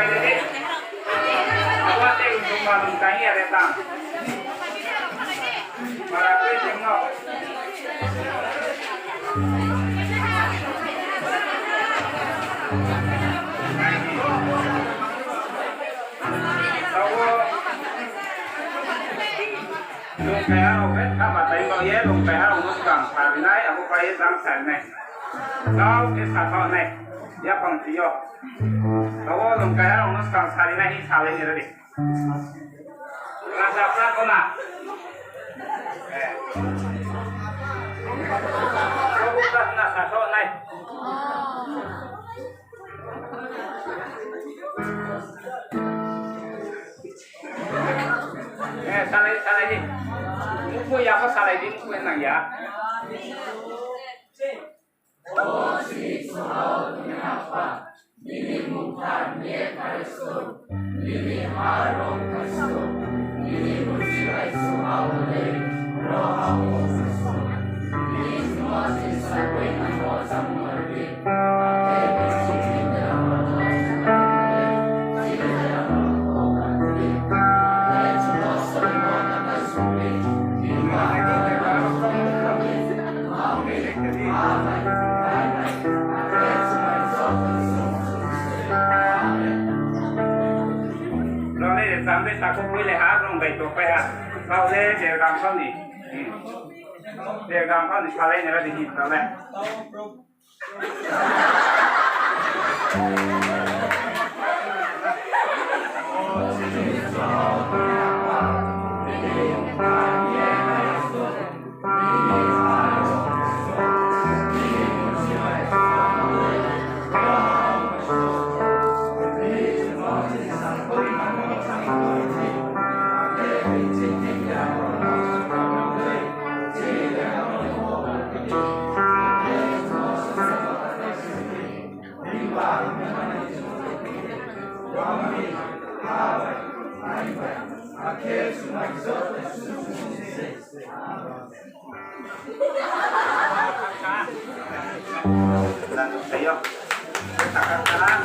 jadi awak yang cuma lungkanya datang malah aku tengok lùng phe hao hết các bạn thấy có nhé lùng phe hao nó càng phản này aku phải tăng sản này nó cái sản phẩm này ya bằng chỉ yo kalau lùng phe hao nó càng sản này hi sản này đi rasa apa kau nak kau bukan nak sản này salai đi mua ya có salai đi mua nang ya Osi suhau nyapa Nini mukhan ye karisun Nini harom kasun Nini musirai suhau le Roha osasun Nini semua sisa kue namo samurdi Ake bersini dalam sampai takut boleh harung baik tu payah. Kau le dia gampang ni, dia gampang ni salahnya ada di kita le. Ayo, katakan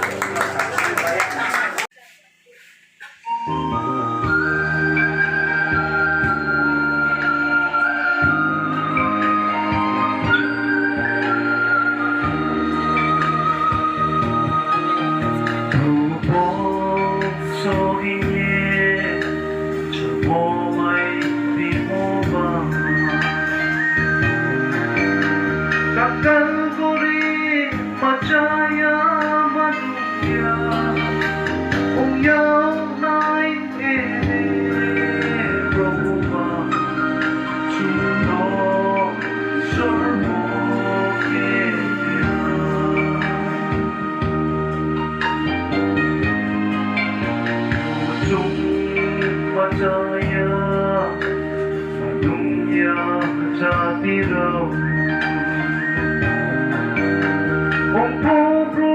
Om Prabhu,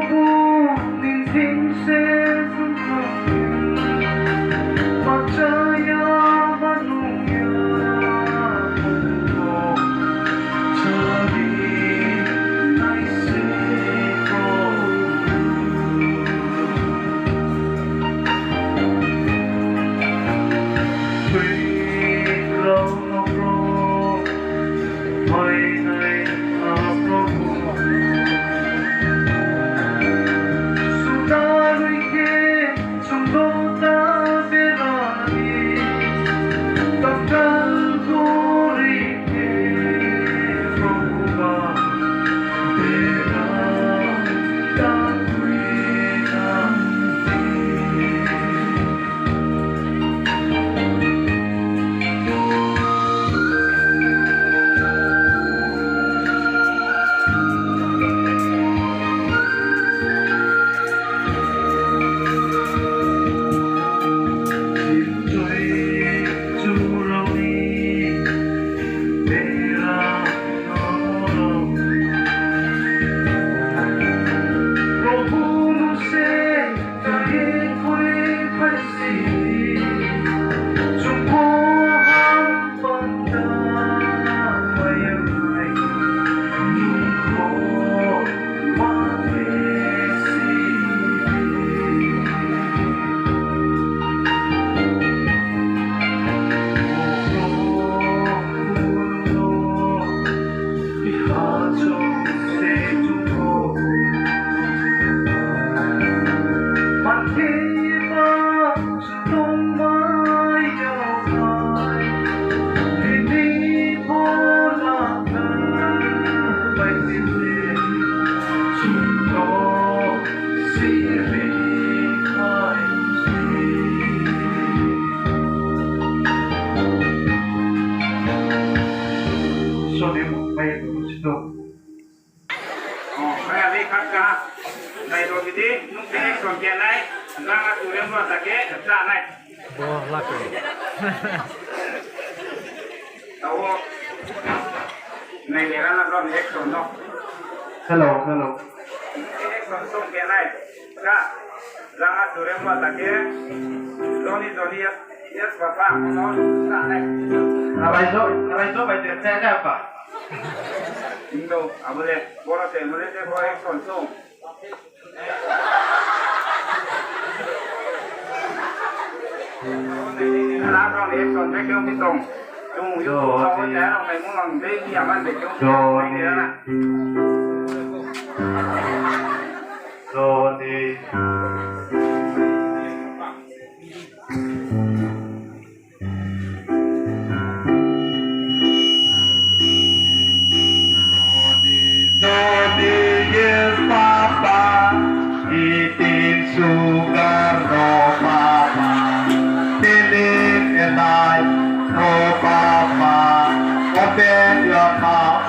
Kaya kakak, dari dua gede, mungkin ekspor naik, langat turun buat sakit, tak naik. Oh, laku. Tahu, naik leran atau ekspor no? Hello. Ekspor sung naik, tak langat turun buat sakit, doni ya bapak no, tak naik. Apa itu baca saya apa? Indo, abule, bola te, mulai te bola ekspor sung. Lá con đi còn cái kêu cái tùng chung vô không có nó mày muốn làm cái gì mà để chung mày đi đó nè rồi thì open your mouth.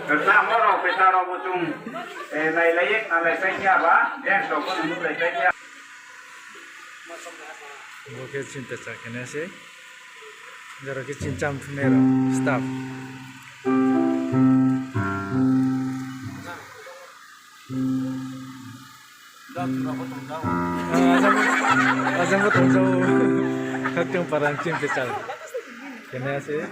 Kerja mau kita robo cung, nai layek nai saya apa, yang robo nunggu saya. Mungkin cinta cakapnya sih. Jara ke cincang primero, stop. Asam potong jauh, kakek parang cinta cakap. Kena sih.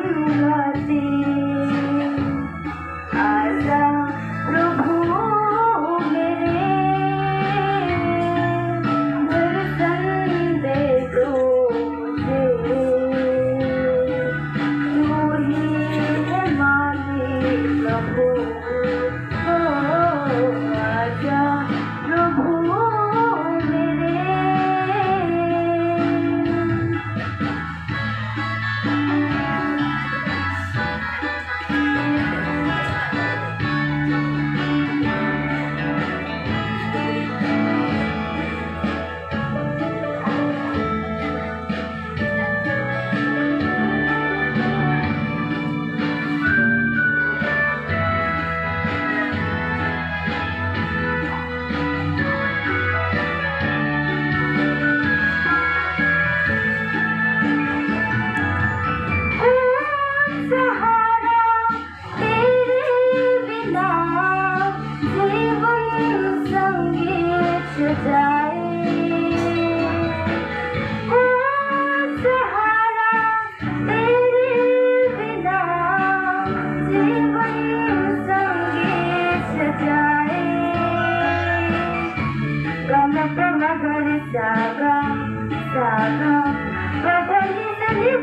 गाते आजा प्रभु मेरे दर्शन दे दो मुझे तू ही है मालिक प्रभु ओ आजा प्रभु मेरे सहारा तेरे बिना जीवन संगीत जाए ओ सहारा तेरे बिना जीवन संगीत जाए गम प्रमगर सागा सागा प्रभु निधि